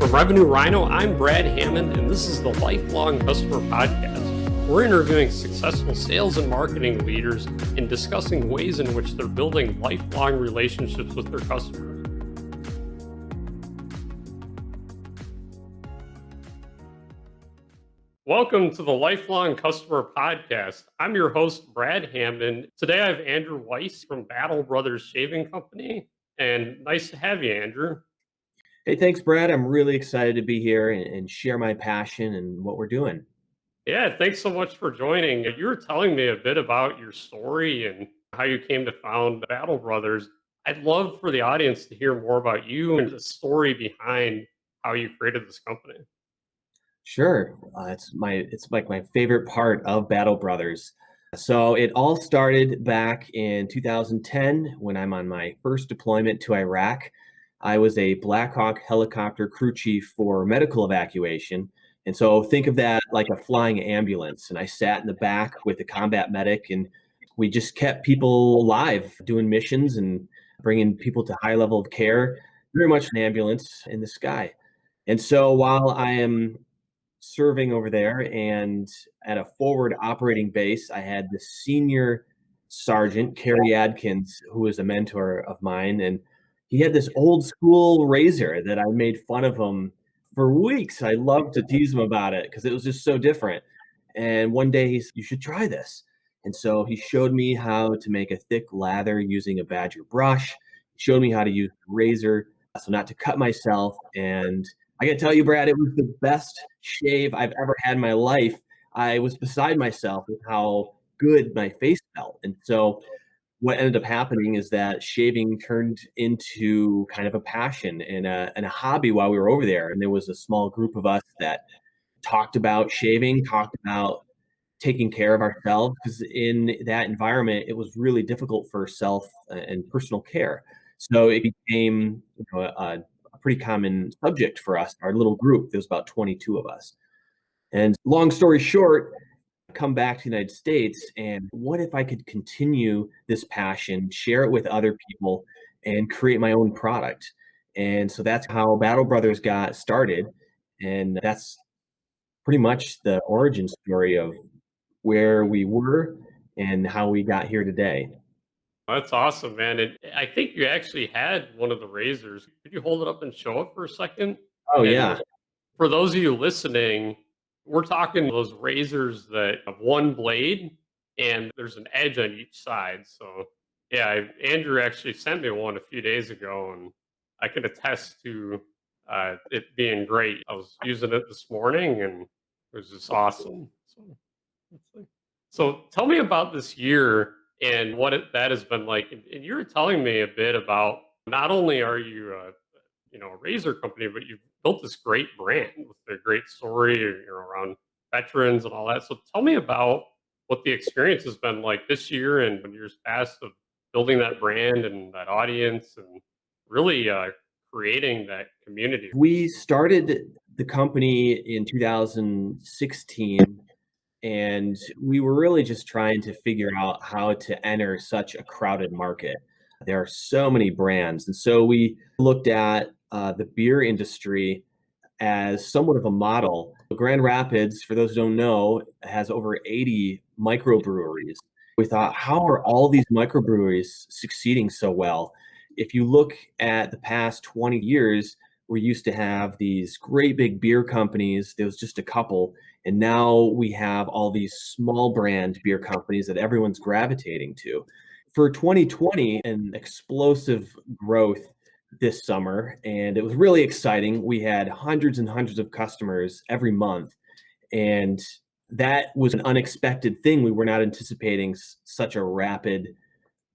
From Revenue Rhino, I'm Brad Hammond, and this is the LifeLong Customer Podcast. We're interviewing successful sales and marketing leaders and discussing ways in which they're building lifelong relationships with their customers. Welcome to the LifeLong Customer Podcast. I'm your host, Brad Hammond. Today I have Andrew Weiss from Battle Brothers Shaving Company, and nice to have you, Andrew. Hey, thanks, Brad. I'm really excited to be here and share my passion and what we're doing. Yeah, thanks so much for joining. You were telling me a bit about your story and how you came to found Battle Brothers. I'd love for the audience to hear more about you and the story behind how you created this company. Sure. It's like my favorite part of Battle Brothers. So it all started back in 2010 when I'm on my first deployment to Iraq. I was a Black Hawk helicopter crew chief for medical evacuation. And so think of that like a flying ambulance. And I sat in the back with a combat medic, and we just kept people alive doing missions and bringing people to high level of care, very much an ambulance in the sky. And so while I am serving over there and at a forward operating base, I had the senior sergeant, Kerry Adkins, who was a mentor of mine. And he had this old school razor that I made fun of him for weeks. I loved to tease him about it because it was just so different. And one day he said, "You should try this." And so he showed me how to make a thick lather using a Badger brush. He showed me how to use a razor so not to cut myself. And I gotta tell you, Brad, it was the best shave I've ever had in my life. I was beside myself with how good my face felt. And so what ended up happening is that shaving turned into kind of a passion and a hobby while we were over there. And there was a small group of us that talked about shaving, talked about taking care of ourselves, because in that environment, it was really difficult for self and personal care. So it became a pretty common subject for us, our little group. There was about 22 of us. And long story short, come back to the United States, and what if I could continue this passion, share it with other people, and create my own product? And so that's how Battle Brothers got started. And that's pretty much the origin story of where we were and how we got here today. That's awesome, man. And I think you actually had one of the razors. Could you hold it up and show it for a second? Oh, And yeah. for those of you listening, we're talking those razors that have one blade and there's an edge on each side. So, yeah, Andrew actually sent me one a few days ago, and I can attest to it being great. I was using it this morning, and it was just awesome. So tell me about this year and what that has been like. And you were telling me a bit about not only are you a razor company, but you've built this great brand with a great story, around veterans and all that. So tell me about what the experience has been like this year and years past of building that brand and that audience and really creating that community. We started the company in 2016, and we were really just trying to figure out how to enter such a crowded market. There are so many brands. And so we looked at the beer industry as somewhat of a model. Grand Rapids, for those who don't know, has over 80 microbreweries. We thought, how are all these microbreweries succeeding so well? If you look at the past 20 years, we used to have these great big beer companies. There was just a couple. And now we have all these small brand beer companies that everyone's gravitating to. For 2020, an explosive growth this summer, and it was really exciting. We had hundreds and hundreds of customers every month, and that was an unexpected thing. We were not anticipating such a rapid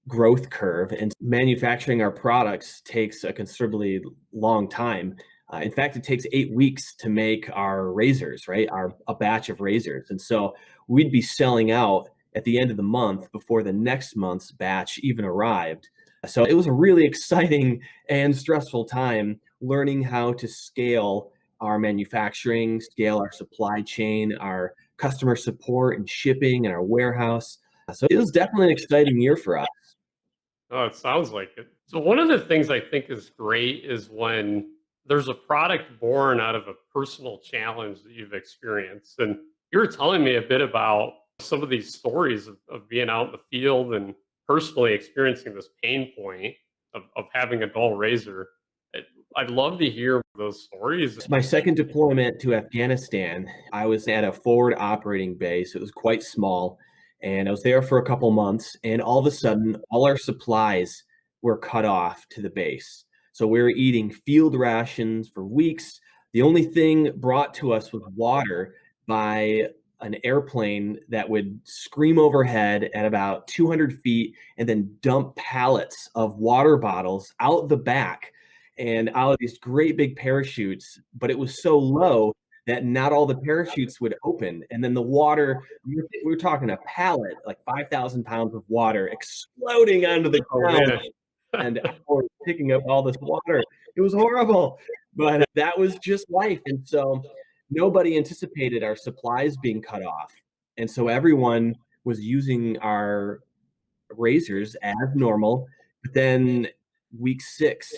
growth curve, and manufacturing our products takes a considerably long time. In fact, it takes 8 weeks to make our razors, right? A batch of razors. And so we'd be selling out at the end of the month before the next month's batch even arrived. So it was a really exciting and stressful time learning how to scale our manufacturing, scale our supply chain, our customer support and shipping, and our warehouse. So it was definitely an exciting year for us. Oh, it sounds like it. So one of the things I think is great is when there's a product born out of a personal challenge that you've experienced. And you were telling me a bit about some of these stories of being out in the field and personally experiencing this pain point of having a dull razor. I- I'd love to hear those stories. My second deployment to Afghanistan, I was at a forward operating base. It was quite small, and I was there for a couple months. And all of a sudden, all our supplies were cut off to the base. So we were eating field rations for weeks. The only thing brought to us was water by an airplane that would scream overhead at about 200 feet and then dump pallets of water bottles out the back and out of these great big parachutes, but it was so low that not all the parachutes would open. And then the water, we were talking a pallet, like 5,000 pounds of water exploding onto the Oh ground man. and or picking up all this water. It was horrible, but that was just life. And so nobody anticipated our supplies being cut off. And so everyone was using our razors as normal. But then week 6,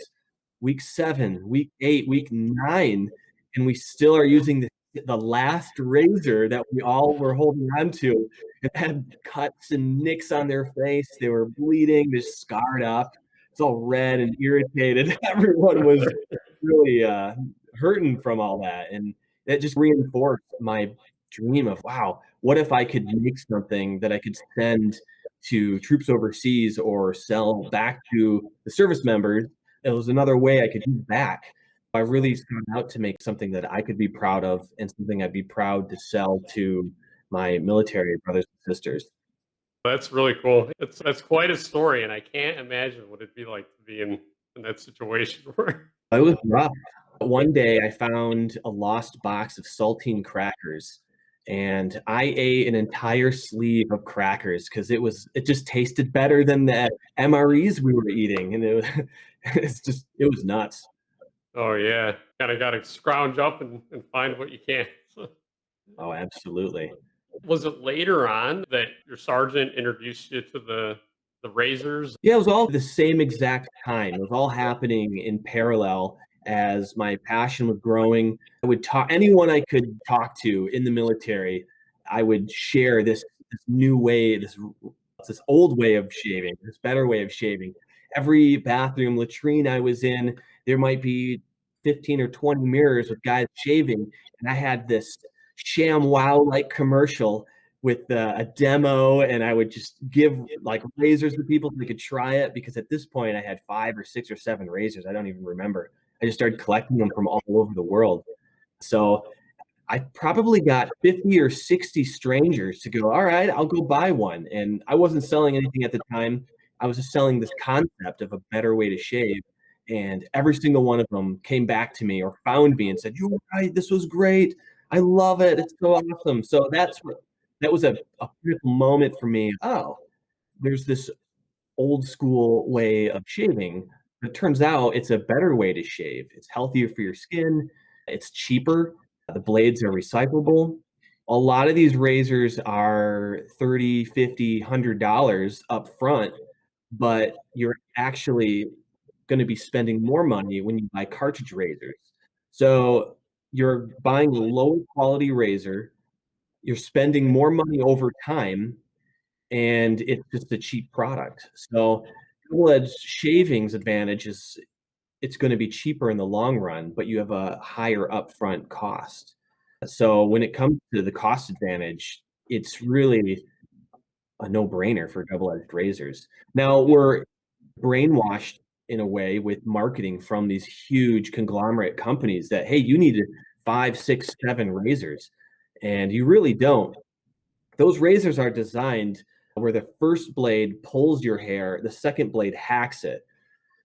week 7, week 8, week 9, and we still are using the last razor that we all were holding on to. It had cuts and nicks on their face. They were bleeding, they're scarred up. It's all red and irritated. Everyone was really hurting from all that. And that just reinforced my dream of, wow, what if I could make something that I could send to troops overseas or sell back to the service members? It was another way I could give back. I really set out to make something that I could be proud of and something I'd be proud to sell to my military brothers and sisters. That's really cool. That's quite a story, and I can't imagine what it'd be like to be in that situation where It was rough. One day I found a lost box of saltine crackers and I ate an entire sleeve of crackers because it just tasted better than the MREs we were eating. And it was nuts. oh yeah, kind of got to scrounge up and find what you can. Oh, absolutely. Was it later on that your sergeant introduced you to the razors? Yeah, it was all the same exact time. It was all happening in parallel as my passion was growing. I would talk anyone I could talk to in the military. I would share this new way, this old way of shaving, this better way of shaving. Every bathroom latrine I was in, there might be 15 or 20 mirrors with guys shaving, and I had this sham wow like commercial with a demo, and I would just give like razors to people so they could try it because at this point I had 5 or 6 or 7 razors. I don't even remember. I just started collecting them from all over the world. So I probably got 50 or 60 strangers to go, all right, I'll go buy one. And I wasn't selling anything at the time. I was just selling this concept of a better way to shave. And every single one of them came back to me or found me and said, you're right, this was great. I love it. It's so awesome. So that was a critical moment for me. Oh, there's this old school way of shaving. It turns out it's a better way to shave. It's healthier for your skin. It's cheaper. The blades are recyclable. A lot of these razors are 30, 50, $100 up front, but you're actually going to be spending more money when you buy cartridge razors. So you're buying a lower quality razor, you're spending more money over time, and it's just a cheap product. So double-edged shaving's advantage is it's going to be cheaper in the long run, but you have a higher upfront cost. So when it comes to the cost advantage, it's really a no-brainer for double-edged razors. Now we're brainwashed in a way with marketing from these huge conglomerate companies that, hey, you need 5, 6, 7 razors, and you really don't. Those razors are designed where the first blade pulls your hair, the second blade hacks it.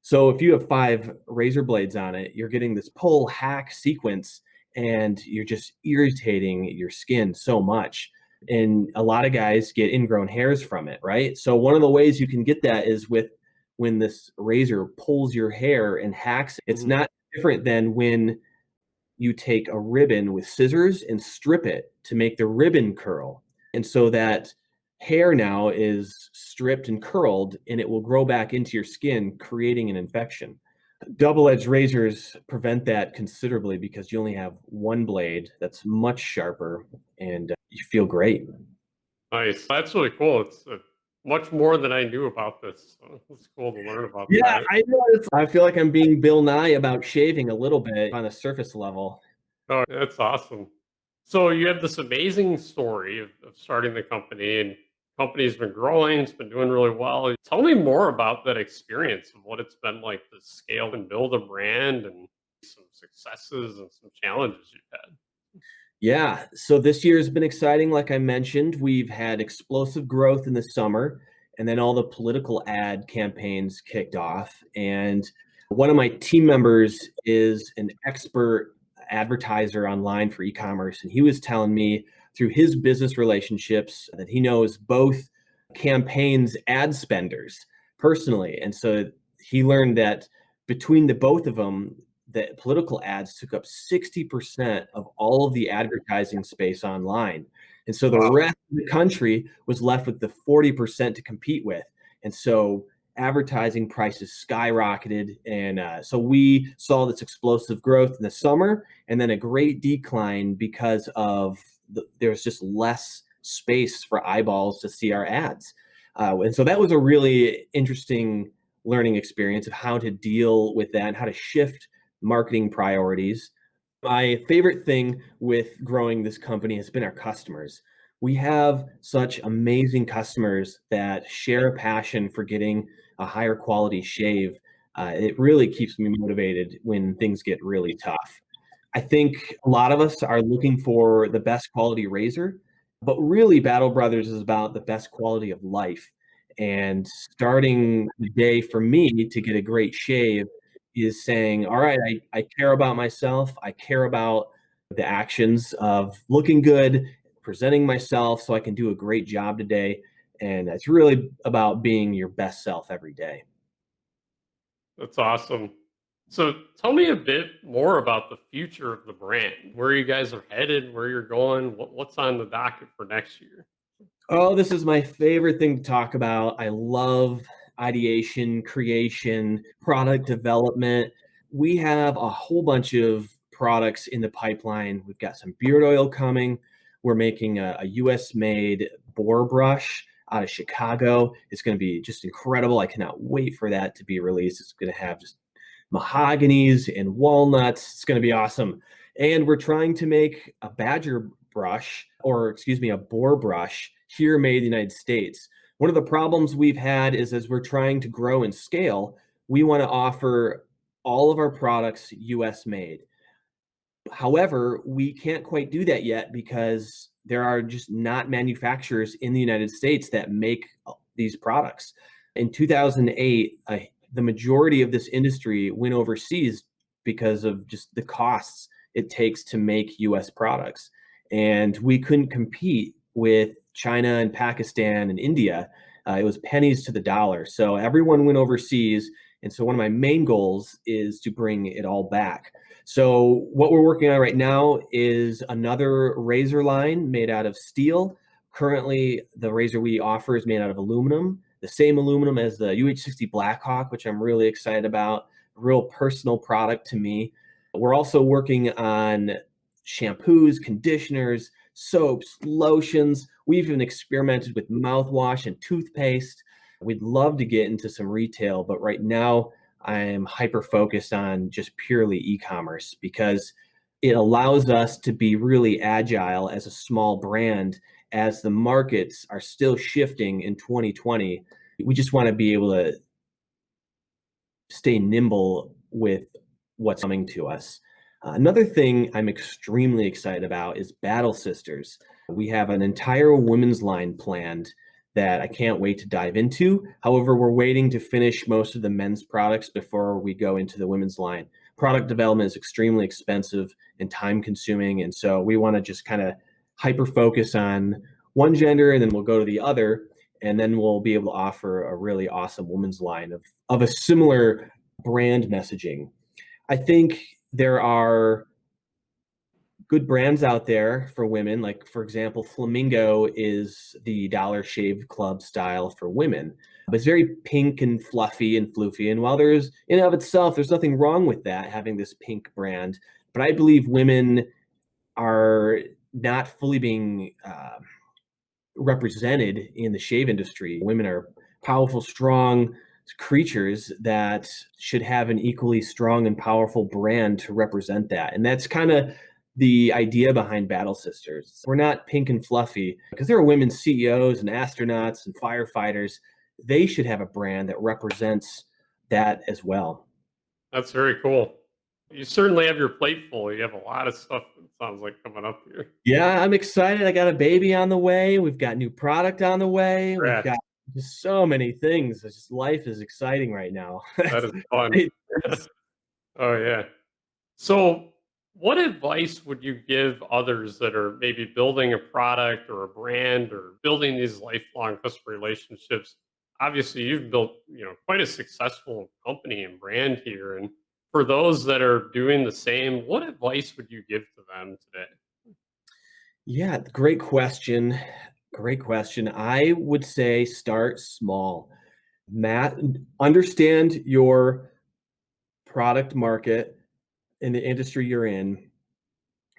So if you have 5 razor blades on it, you're getting this pull hack sequence and you're just irritating your skin so much. And a lot of guys get ingrown hairs from it, right? So one of the ways you can get that is with when this razor pulls your hair and hacks. It's Mhm. not different than when you take a ribbon with scissors and strip it to make the ribbon curl. And so that hair now is stripped and curled and it will grow back into your skin, creating an infection. Double-edged razors prevent that considerably because you only have one blade that's much sharper and you feel great. Nice. That's really cool. It's much more than I knew about this. So it's cool to learn about Yeah, that. I know. I feel like I'm being Bill Nye about shaving a little bit on a surface level. Oh, that's awesome. So you have this amazing story of starting the company, and company's been growing. It's been doing really well. Tell me more about that experience of what it's been like to scale and build a brand, and some successes and some challenges you've had. Yeah, so this year has been exciting. Like I mentioned, we've had explosive growth in the summer, and then all the political ad campaigns kicked off. And one of my team members is an expert advertiser online for e-commerce, and he was telling me through his business relationships that he knows both campaigns ad spenders personally. And so he learned that between the both of them, the political ads took up 60% of all of the advertising space online. And so the Wow. rest of the country was left with the 40% to compete with. And so advertising prices skyrocketed. And so we saw this explosive growth in the summer and then a great decline because of there's just less space for eyeballs to see our ads. And so that was a really interesting learning experience of how to deal with that, how to shift marketing priorities. My favorite thing with growing this company has been our customers. We have such amazing customers that share a passion for getting a higher quality shave. It really keeps me motivated when things get really tough. I think a lot of us are looking for the best quality razor, but really Battle Brothers is about the best quality of life. And starting the day for me to get a great shave is saying, all right, I care about myself. I care about the actions of looking good, presenting myself so I can do a great job today. And it's really about being your best self every day. That's awesome. So tell me a bit more about the future of the brand, where you guys are headed, where you're going, what's on the docket for next year. Oh, this is my favorite thing to talk about. I love ideation, creation, product development. We have a whole bunch of products in the pipeline. We've got some beard oil coming. We're making a US made boar brush out of Chicago. It's going to be just incredible. I cannot wait for that to be released. It's going to have just mahoganies and walnuts. It's going to be awesome. And we're trying to make a badger brush, or excuse me, a boar brush here made in the United States. One of the problems we've had is as we're trying to grow and scale, we want to offer all of our products US made. However, we can't quite do that yet because there are just not manufacturers in the United States that make these products. In 2008, the majority of this industry went overseas because of just the costs it takes to make US products. And we couldn't compete with China and Pakistan and India. It was pennies to the dollar. So everyone went overseas. And so one of my main goals is to bring it all back. So what we're working on right now is another razor line made out of steel. Currently, the razor we offer is made out of aluminum, the same aluminum as the UH-60 Blackhawk, which I'm really excited about, a real personal product to me. We're also working on shampoos, conditioners, soaps, lotions. We've even experimented with mouthwash and toothpaste. We'd love to get into some retail, but right now I'm hyper focused on just purely e-commerce because it allows us to be really agile as a small brand as the markets are still shifting in 2020. We just want to be able to stay nimble with what's coming to us. Another thing I'm extremely excited about is Battle Sisters. We have an entire women's line planned that I can't wait to dive into. However, we're waiting to finish most of the men's products before we go into the women's line. Product development is extremely expensive and time consuming. And so we want to just kind of hyper focus on one gender and then we'll go to the other. And then we'll be able to offer a really awesome women's line of a similar brand messaging. I think there are good brands out there for women. Like, for example, Flamingo is the Dollar Shave Club style for women. But it's very pink and fluffy and floofy. And while there's, in and of itself, there's nothing wrong with that, having this pink brand. But I believe women are not fully being represented in the shave industry. Women are powerful, strong creatures that should have an equally strong and powerful brand to represent that. And that's kind of the idea behind Battle Sisters. We're not pink and fluffy because there are women CEOs and astronauts and firefighters. They should have a brand that represents that as well. That's very cool. You certainly have your plate full. You have a lot of stuff, it sounds like, coming up here. Yeah, I'm excited. I got a baby on the way. We've got new product on the way. We've Congrats. got just so many things. It's just life is exciting right now. That is fun. It- Oh, yeah. So, what advice would you give others that are maybe building a product or a brand or building these lifelong customer relationships? Obviously, you've built, quite a successful company and brand here. And for those that are doing the same, what advice would you give to them today? Yeah, great question. Great question. I would say start small. Matt, understand your product market in the industry you're in.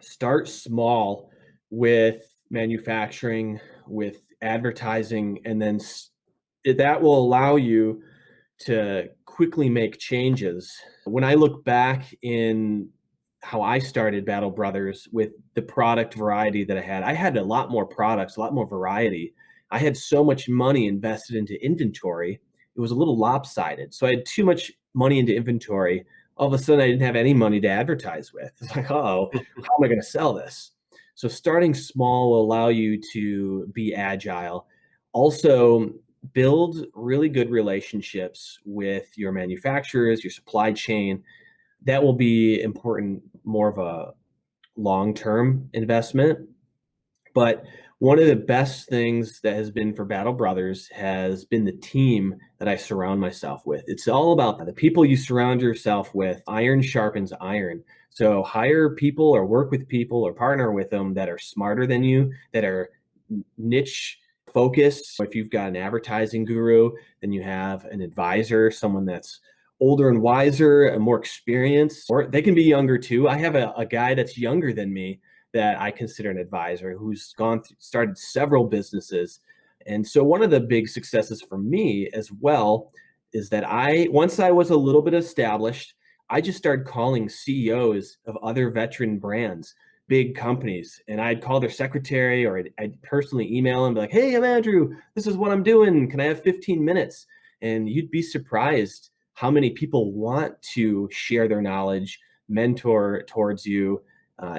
Start small with manufacturing, with advertising, and then that will allow you to quickly make changes. When I look back in how I started Battle Brothers with the product variety that I had a lot more products, a lot more variety. I had so much money invested into inventory, it was a little lopsided. So I had too much money into inventory. All of a sudden, I didn't have any money to advertise with. It's like, oh, how am I going to sell this? So starting small will allow you to be agile. Also, build really good relationships with your manufacturers, your supply chain. That will be important, more of a long-term investment. But one of the best things that has been for Battle Brothers has been the team that I surround myself with. It's all about the people you surround yourself with. Iron sharpens iron. So hire people or work with people or partner with them that are smarter than you, that are niche focused. If you've got an advertising guru, then you have an advisor, someone that's older and wiser and more experienced, or they can be younger too. I have a guy that's younger than me that I consider an advisor who's started several businesses. And so one of the big successes for me as well is that once I was a little bit established, I just started calling CEOs of other veteran brands, big companies, and I'd call their secretary or I'd personally email them, be like, hey, I'm Andrew, this is what I'm doing. Can I have 15 minutes? And you'd be surprised how many people want to share their knowledge, mentor towards you.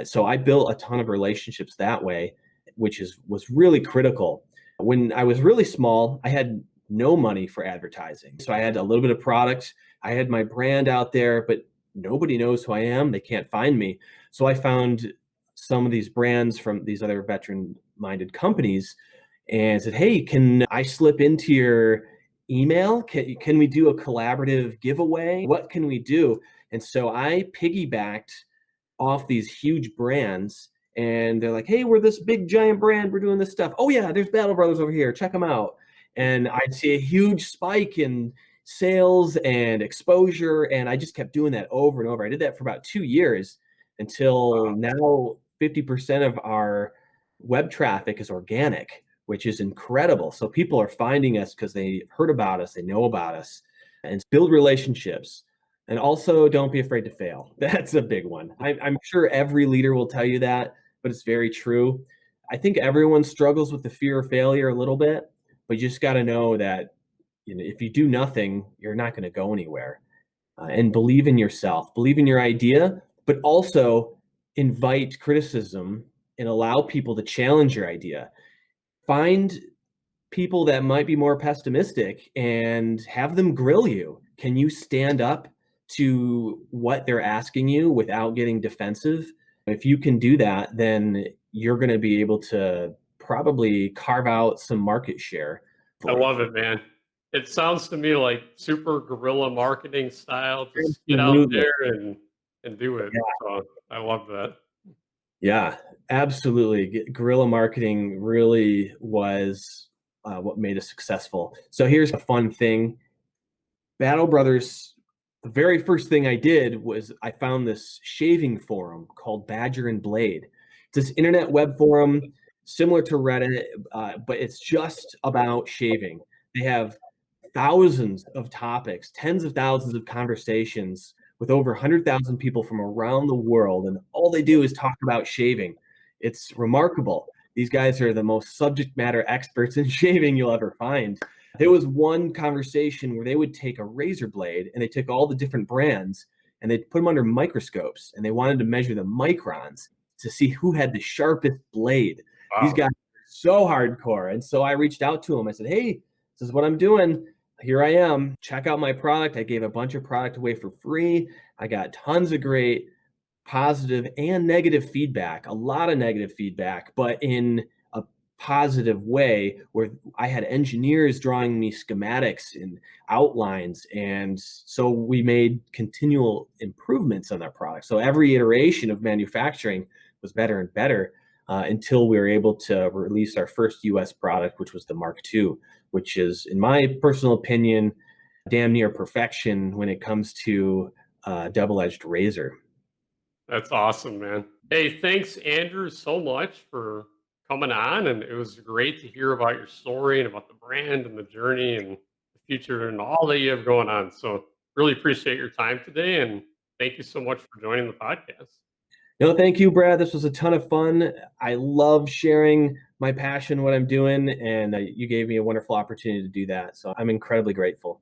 So I built a ton of relationships that way, which was really critical. When I was really small, I had no money for advertising. So I had a little bit of product. I had my brand out there, but nobody knows who I am. They can't find me. So I found some of these brands from these other veteran-minded companies and said, hey, can I slip into your email? Can we do a collaborative giveaway? What can we do? And so I piggybacked off these huge brands, and they're like, hey, we're this big giant brand, we're doing this stuff. Oh yeah, there's Battle Brothers over here, check them out. And I'd see a huge spike in sales and exposure, and I just kept doing that over and over. I did that for about 2 years until now 50% of our web traffic is organic, which is incredible. So people are finding us because they heard about us, they know about us. And build relationships. And also, don't be afraid to fail. That's a big one. I'm sure every leader will tell you that, but it's very true. I think everyone struggles with the fear of failure a little bit, but you just got to know that if you do nothing, you're not going to go anywhere. And believe in yourself, believe in your idea, but also invite criticism and allow people to challenge your idea. Find people that might be more pessimistic and have them grill you. Can you stand up to what they're asking you without getting defensive? If you can do that, then you're going to be able to probably carve out some market share I for you. love it, man. It sounds to me like super guerrilla marketing style. Just get out Absolutely. there and do it. So I love that. Yeah, absolutely. Guerrilla marketing really was what made us successful. So here's a fun thing. Battle Brothers, the very first thing I did was I found this shaving forum called Badger and Blade. It's this internet web forum similar to Reddit, but it's just about shaving. They have thousands of topics, tens of thousands of conversations with over 100,000 people from around the world, and all they do is talk about shaving. It's remarkable. These guys are the most subject matter experts in shaving you'll ever find. There was one conversation where they would take a razor blade and they took all the different brands and they put them under microscopes and they wanted to measure the microns to see who had the sharpest blade. These Wow. guys are so hardcore. And so I reached out to them. I said, hey, this is what I'm doing. Here I am. Check out my product. I gave a bunch of product away for free. I got tons of great positive and negative feedback, a lot of negative feedback, but in a positive way where I had engineers drawing me schematics and outlines. And so we made continual improvements on that product. So every iteration of manufacturing was better and better until we were able to release our first US product, which was the Mark II, which is, in my personal opinion, damn near perfection when it comes to double-edged razor. That's awesome, man. Hey, thanks, Andrew, so much for coming on. And it was great to hear about your story and about the brand and the journey and the future and all that you have going on. So, really appreciate your time today. And thank you so much for joining the podcast. No, thank you, Brad. This was a ton of fun. I love sharing my passion, what I'm doing, and you gave me a wonderful opportunity to do that. So I'm incredibly grateful.